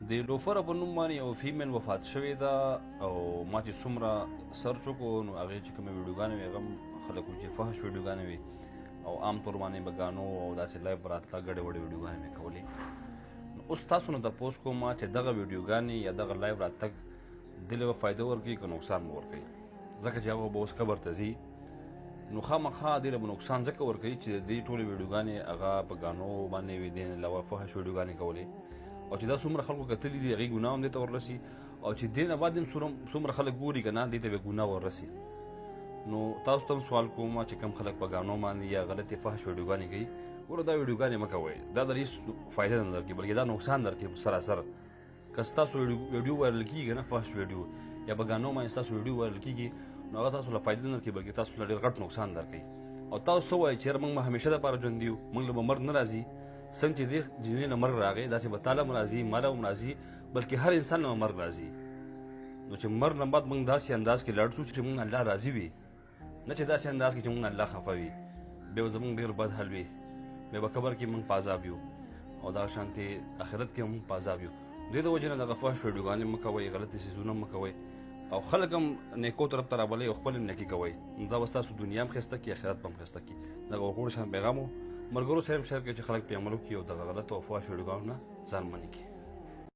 د لوفر په نوم باندې یو فیمیل وفات شوې ده او ما چې څومره سرچ وکړو نو هغې چې کومې ویډیوګانې وې هغه هم خلک وایي چې فحش ویډیوګانې وې او عام طور باندې به ګانو او داسې لایف راتله ګډې وډې ویډیوګانې مې کولې. نو اوس تاسو نه تپوس کوم چې دغه ویډیوګانې یا دغه لایف راتګ دې له به فایده ورکوي که نقصان به ورکوي، ځکه چې هغه به اوس قبر ته ځي نو خامخا دې له به نقصان ځکه ورکوي چې د دې ټولې ویډیوګانې هغه په ګانو باندې وي، دې نه علاوه فحش ویډیوګانې کولې او چې دا څومره خلکو کتلي دي هغې ګناه هم دې ته وررسي او چې دې نه بعد هم څومره خلک ګوري که نه دې ته به ګناه وررسي. نو تاسو ته هم سوال کوم چې کوم خلک په ګانو باندې یا غلطې فحش ویډیوګانې کوي، ګوره دا ویډیوګانې مه کوئ، دا در هېڅ فایده نه درکوي بلکې دا نقصان درکوي سراسر. که ستاسو ویډیو وایرل کېږي نه فحش ویډیو یا په ګانو باندې ستاسو ویډیو وایرل کېږي نو هغه تاسو له فایده نه درکوي بلکې تاسو له ډېر غټ نقصان درکوي. او تاسو څه وایئ چې یاره موږ به همیشه دپاره ژوندي یو، موږ له به مرګ نه راځي، څنګه چې دې جنې نه مرګ راغی داسې به تاله هم راځي ماله هم راځي بلکې هر انسان نه به مرګ راځي. نو چې مرګ نه بعد موږ داسې انداز کې لاړ شو چې موږ الله راضي وي، نه چې داسې انداز کې چې موږ الله خفه وي، بیا به زموږ ډېر بد حل وي، بیا به قبر کې موږ په عذاب یو او دغه شانتې آخرت کې هم موږ په عذاب یو. دې د وجې نه دغه فحش ویډیوګانې مه کوئ، غلطې څیزونه مه کوئ او خلک هم نیکو طرف ته رابلئ او خپل هم نیکي کوئ، نو دا به ستاسو دنیا هم ښایسته کړي آخرت به هم ښایسته کړي. دغه ورکوړو شان پیغام و ملګرو سره هم شیر کړئ چې خلک پرې عمل وکړي او دغه غلطو او فحش ویډیوګانو نه ځان منع کړي.